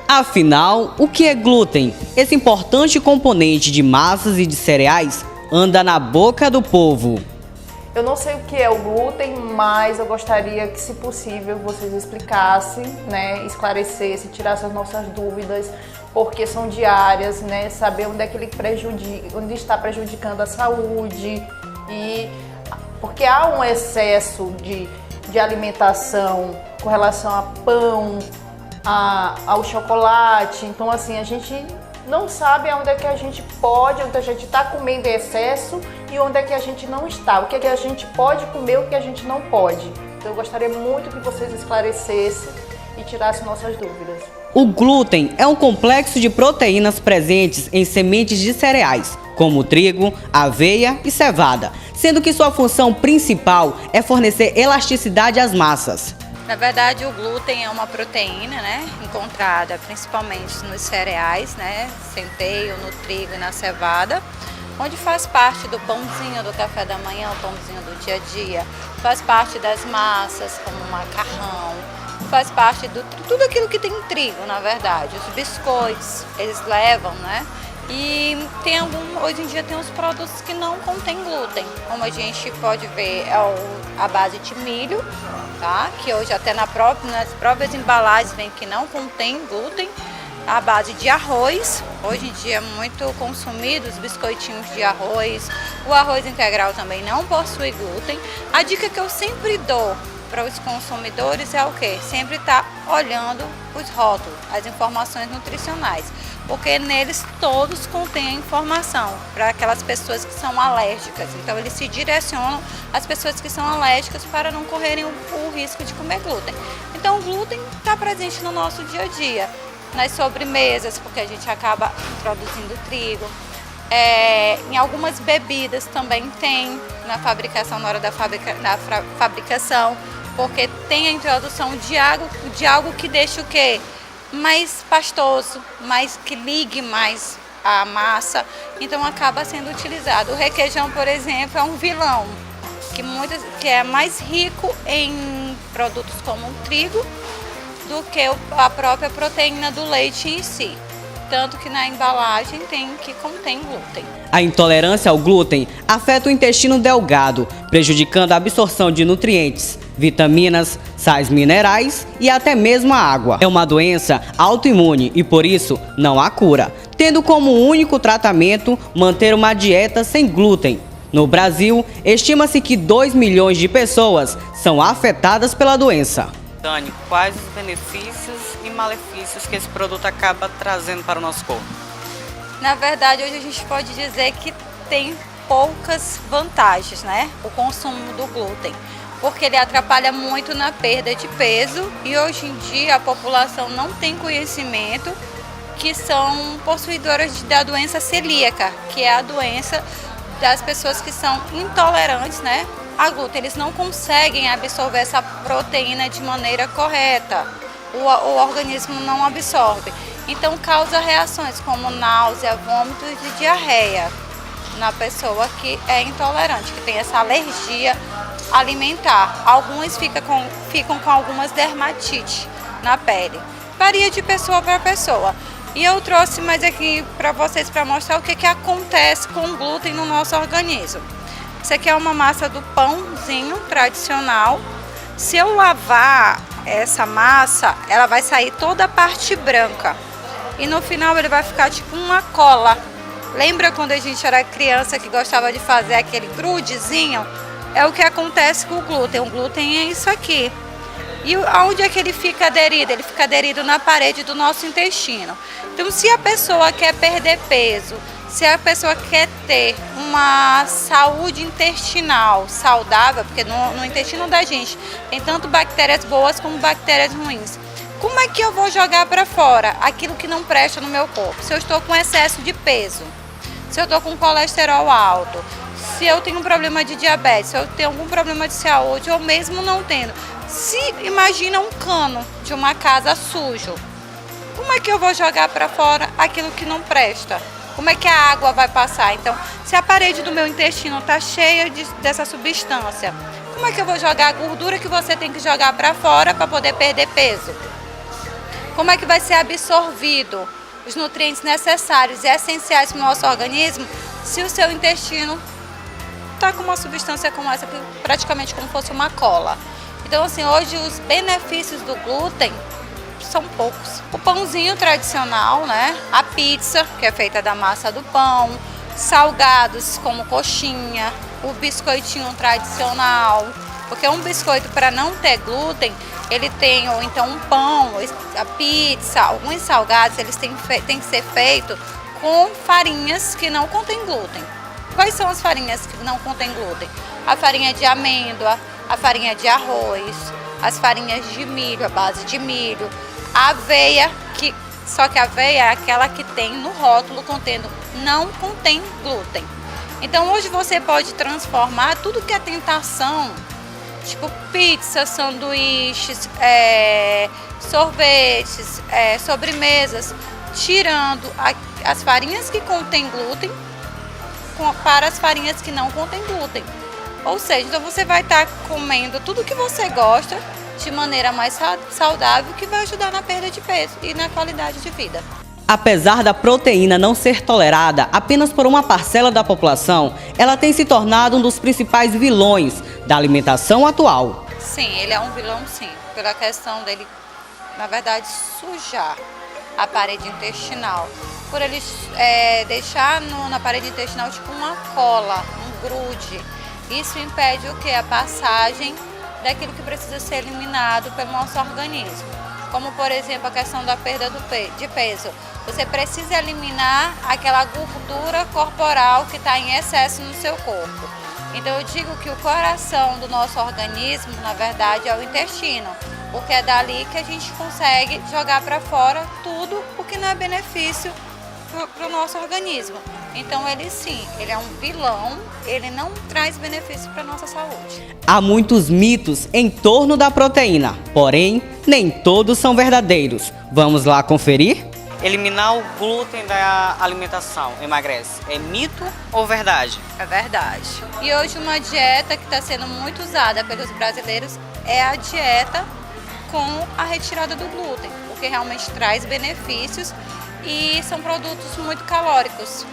Afinal, o que é glúten? Esse importante componente de massas e de cereais anda na boca do povo. Eu não sei o que é o glúten, mas eu gostaria que, se possível, vocês explicassem, né, esclarecessem, tirassem as nossas dúvidas, porque são diárias, né, saber onde é que ele prejudica, onde está prejudicando a saúde, e porque há um excesso de alimentação com relação a pão, ao chocolate. Então, assim, a gente não sabe onde é que a gente pode, onde a gente está comendo em excesso e onde é que a gente não está, o que é que a gente pode comer, o que a gente não pode. Então eu gostaria muito que vocês esclarecessem e tirassem nossas dúvidas. O glúten é um complexo de proteínas presentes em sementes de cereais, como trigo, aveia e cevada, sendo que sua função principal é fornecer elasticidade às massas. Na verdade, o glúten é uma proteína, né, encontrada principalmente nos cereais, né, centeio, no trigo e na cevada, onde faz parte do pãozinho do café da manhã, o pãozinho do dia a dia, faz parte das massas, como o macarrão, faz parte de tudo aquilo que tem trigo, na verdade. Os biscoitos, eles levam, né? E hoje em dia tem uns produtos que não contêm glúten, como a gente pode ver, a base de milho, tá? Que hoje até nas próprias embalagens vem que não contém glúten. A base de arroz, hoje em dia é muito consumido, os biscoitinhos de arroz, o arroz integral também não possui glúten. A dica que eu sempre dou para os consumidores é o quê? Sempre estar olhando os rótulos, as informações nutricionais, porque neles todos contêm a informação para aquelas pessoas que são alérgicas. Então eles se direcionam às pessoas que são alérgicas para não correrem o risco de comer glúten. Então o glúten está presente no nosso dia a dia, nas sobremesas, porque a gente acaba introduzindo trigo. Em algumas bebidas também tem na fabricação, na hora da fabricação, porque tem a introdução de algo que deixa o quê? Mais pastoso, mais que ligue mais a massa, então acaba sendo utilizado. O requeijão, por exemplo, é um vilão, que é mais rico em produtos como o trigo do que a própria proteína do leite em si. Tanto que na embalagem contém glúten. A intolerância ao glúten afeta o intestino delgado, prejudicando a absorção de nutrientes, vitaminas, sais minerais e até mesmo a água. É uma doença autoimune e, por isso, não há cura, tendo como único tratamento manter uma dieta sem glúten. No Brasil, estima-se que 2 milhões de pessoas são afetadas pela doença. Dani, quais os benefícios e malefícios que esse produto acaba trazendo para o nosso corpo? Na verdade, hoje a gente pode dizer que tem poucas vantagens, né? O consumo do glúten, porque ele atrapalha muito na perda de peso e hoje em dia a população não tem conhecimento que são possuidoras da doença celíaca, que é a doença das pessoas que são intolerantes, né, a glúten. Eles não conseguem absorver essa proteína de maneira correta, o organismo não absorve. Então causa reações como náusea, vômitos e diarreia na pessoa que é intolerante, que tem essa alergia alimentar. Alguns ficam com algumas dermatites na pele. Varia de pessoa para pessoa. E eu trouxe mais aqui para vocês para mostrar o que acontece com o glúten no nosso organismo. Isso aqui é uma massa do pãozinho tradicional. Se eu lavar essa massa, ela vai sair toda a parte branca. E no final ele vai ficar tipo uma cola. Lembra quando a gente era criança que gostava de fazer aquele grudezinho? É o que acontece com o glúten. O glúten é isso aqui. E onde é que ele fica aderido? Ele fica aderido na parede do nosso intestino. Então, se a pessoa quer perder peso, se a pessoa quer ter uma saúde intestinal saudável, porque no intestino da gente tem tanto bactérias boas como bactérias ruins, como é que eu vou jogar para fora aquilo que não presta no meu corpo? Se eu estou com excesso de peso, se eu estou com colesterol alto, se eu tenho um problema de diabetes, se eu tenho algum problema de saúde, ou mesmo não tendo. Se imagina um cano de uma casa sujo, como é que eu vou jogar para fora aquilo que não presta? Como é que a água vai passar? Então, se a parede do meu intestino está cheia dessa substância, como é que eu vou jogar a gordura que você tem que jogar para fora para poder perder peso? como é que vai ser absorvido os nutrientes necessários e essenciais para o nosso organismo se o seu intestino está com uma substância como essa, praticamente como fosse uma cola. Então, assim, hoje os benefícios do glúten são poucos. O pãozinho tradicional, né? A pizza, que é feita da massa do pão, salgados como coxinha, o biscoitinho tradicional, porque um biscoito, para não ter glúten, ele tem, ou então um pão, a pizza, alguns salgados, eles têm que ser feitos com farinhas que não contêm glúten. Quais são as farinhas que não contêm glúten? A farinha de amêndoa, a farinha de arroz, as farinhas de milho, a base de milho, a aveia, só que a aveia é aquela que tem no rótulo contendo, não contém glúten. Então hoje você pode transformar tudo que é tentação, tipo pizza, sanduíches, sorvetes, sobremesas, tirando as farinhas que contêm glúten para as farinhas que não contêm glúten. Ou seja, então você vai estar comendo tudo que você gosta de maneira mais saudável, que vai ajudar na perda de peso e na qualidade de vida. Apesar da proteína não ser tolerada apenas por uma parcela da população, ela tem se tornado um dos principais vilões da alimentação atual. Sim, ele é um vilão, sim, pela questão dele, na verdade, sujar a parede intestinal. Por ele deixar na parede intestinal tipo uma cola, um grude. Isso impede o quê? A passagem daquilo que precisa ser eliminado pelo nosso organismo. Como, por exemplo, a questão da perda de peso. Você precisa eliminar aquela gordura corporal que está em excesso no seu corpo. Então eu digo que o coração do nosso organismo, na verdade, é o intestino, porque é dali que a gente consegue jogar para fora tudo o que não é benefício para o nosso organismo. Então ele sim, ele é um vilão, ele não traz benefício para a nossa saúde. Há muitos mitos em torno da proteína, porém, nem todos são verdadeiros. Vamos lá conferir? Eliminar o glúten da alimentação emagrece. É mito ou verdade? É verdade. E hoje uma dieta que está sendo muito usada pelos brasileiros é a dieta com a retirada do glúten, porque realmente traz benefícios e são produtos muito calóricos.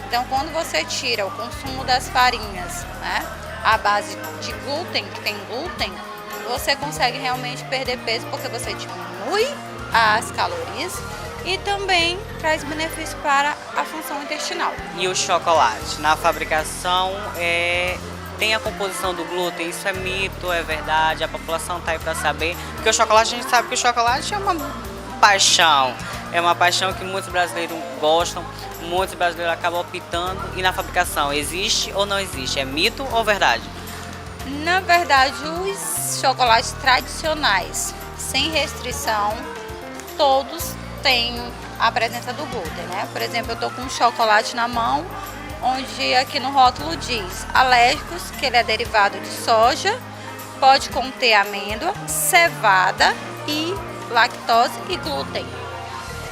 Então, quando você tira o consumo das farinhas, né, à base de glúten, que tem glúten, você consegue realmente perder peso, porque você diminui as calorias e também traz benefício para a função intestinal. E o chocolate? Na fabricação, tem a composição do glúten? Isso é mito, é verdade? A população está aí para saber. Porque o chocolate, a gente sabe que o chocolate é uma paixão. É uma paixão que muitos brasileiros gostam, muitos brasileiros acabam optando. E na fabricação, existe ou não existe? É mito ou verdade? Na verdade, os chocolates tradicionais, sem restrição, todos têm a presença do glúten, né? Por exemplo, eu estou com um chocolate na mão, onde aqui no rótulo diz alérgicos, que ele é derivado de soja, pode conter amêndoa, cevada e lactose e glúten.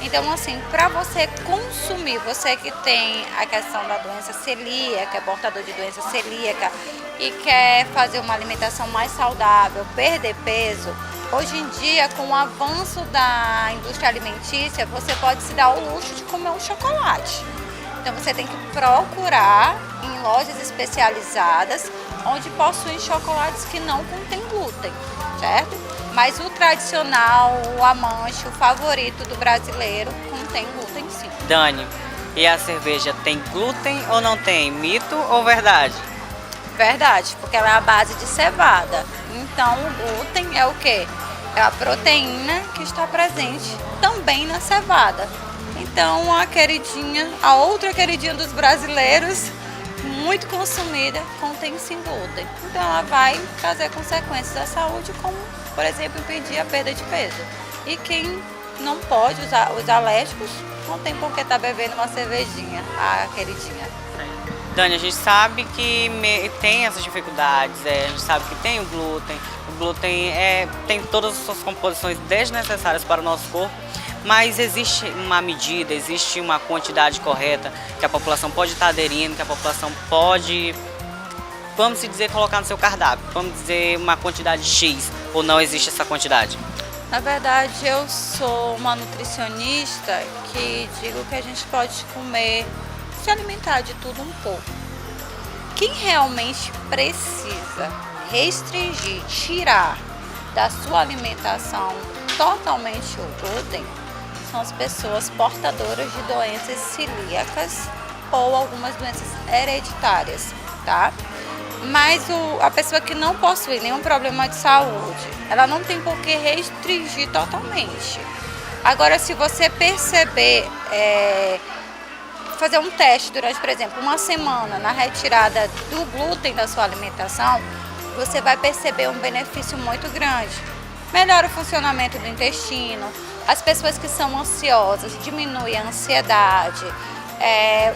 Então, assim, para você consumir, você que tem a questão da doença celíaca, é portador de doença celíaca e quer fazer uma alimentação mais saudável, perder peso, hoje em dia, com o avanço da indústria alimentícia, você pode se dar o luxo de comer um chocolate. Então, você tem que procurar em lojas especializadas onde possuem chocolates que não contêm glúten, certo? Mas o tradicional, o amante, o favorito do brasileiro, contém glúten sim. Dani, e a cerveja tem glúten ou não tem? Mito ou verdade? Verdade, porque ela é a base de cevada. Então o glúten é o quê? É a proteína que está presente também na cevada. Então a outra queridinha dos brasileiros, muito consumida, contém sim glúten. Então ela vai trazer consequências à saúde, como, por exemplo, impedir a perda de peso. E quem não pode usar os alérgicos, não tem por que estar bebendo uma cervejinha, a queridinha. Dani, a gente sabe que tem essas dificuldades, a gente sabe que tem o glúten tem todas as suas composições desnecessárias para o nosso corpo, mas existe uma medida, existe uma quantidade correta que a população pode estar aderindo, que a população pode, vamos dizer, colocar no seu cardápio, vamos dizer uma quantidade X, ou não existe essa quantidade? Na verdade, eu sou uma nutricionista que digo que a gente pode comer, se alimentar de tudo um pouco. Quem realmente precisa restringir, tirar da sua alimentação totalmente o glúten são as pessoas portadoras de doenças celíacas ou algumas doenças hereditárias, tá? Mas a pessoa que não possui nenhum problema de saúde, ela não tem por que restringir totalmente. Agora, se você perceber, fazer um teste durante, por exemplo, uma semana na retirada do glúten da sua alimentação, você vai perceber um benefício muito grande. Melhora o funcionamento do intestino, as pessoas que são ansiosas, diminui a ansiedade,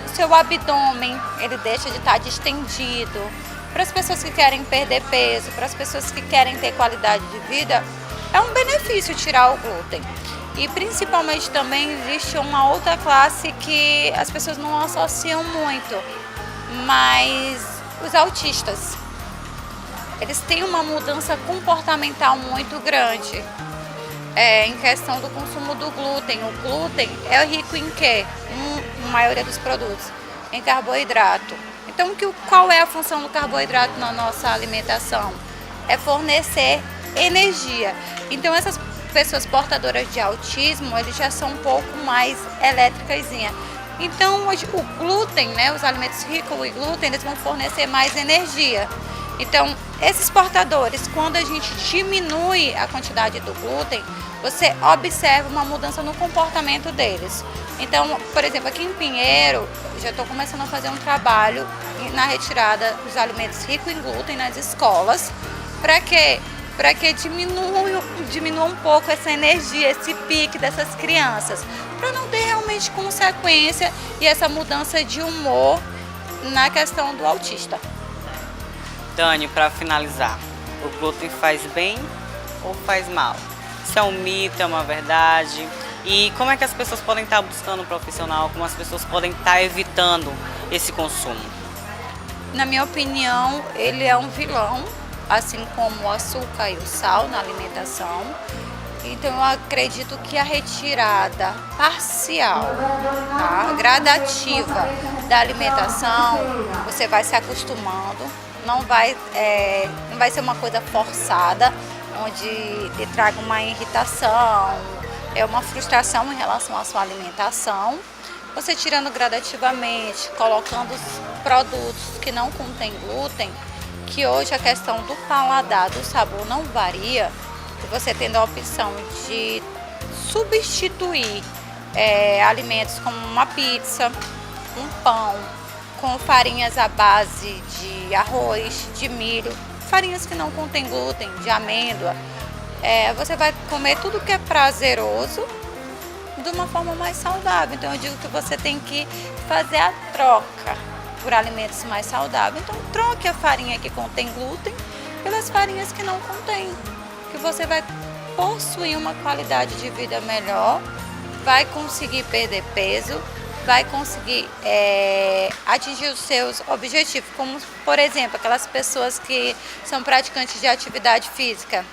o seu abdômen ele deixa de estar distendido. Para as pessoas que querem perder peso, para as pessoas que querem ter qualidade de vida, é um benefício tirar o glúten. E principalmente também existe uma outra classe que as pessoas não associam muito, mas os autistas. Eles têm uma mudança comportamental muito grande em questão do consumo do glúten. O glúten é rico em quê? Na maioria dos produtos, em carboidrato. Então, qual é a função do carboidrato na nossa alimentação? É fornecer energia. Então, essas pessoas portadoras de autismo, eles já são um pouco mais elétricasinha. Então, o glúten, né, os alimentos ricos em glúten, eles vão fornecer mais energia. Então, esses portadores, quando a gente diminui a quantidade do glúten, você observa uma mudança no comportamento deles. Então, por exemplo, aqui em Pinheiro, já estou começando a fazer um trabalho na retirada dos alimentos ricos em glúten nas escolas. Para quê? Para que diminua um pouco essa energia, esse pique dessas crianças. Para não ter realmente consequência e essa mudança de humor na questão do autista. Dani, para finalizar, o glúten faz bem ou faz mal? Isso é um mito, é uma verdade? E como é que as pessoas podem estar buscando um profissional? Como as pessoas podem estar evitando esse consumo? Na minha opinião, ele é um vilão, assim como o açúcar e o sal na alimentação. Então eu acredito que a retirada parcial, tá, gradativa da alimentação, você vai se acostumando, não vai ser uma coisa forçada, onde lhe traga uma irritação, uma frustração em relação à sua alimentação. Você tirando gradativamente, colocando os produtos que não contêm glúten, que hoje a questão do paladar, do sabor não varia, e você tendo a opção de substituir alimentos como uma pizza, um pão, com farinhas à base de arroz, de milho, farinhas que não contêm glúten, de amêndoa, você vai comer tudo que é prazeroso de uma forma mais saudável. Então eu digo que você tem que fazer a troca por alimentos mais saudáveis. Então troque a farinha que contém glúten pelas farinhas que não contêm, que você vai possuir uma qualidade de vida melhor, vai conseguir perder peso, vai conseguir atingir os seus objetivos, como por exemplo aquelas pessoas que são praticantes de atividade física,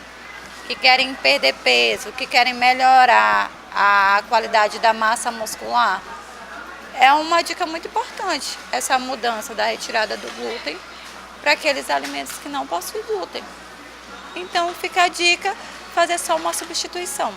que querem perder peso, que querem melhorar a qualidade da massa muscular. É uma dica muito importante essa mudança da retirada do glúten para aqueles alimentos que não possuem glúten. Então fica a dica, fazer só uma substituição.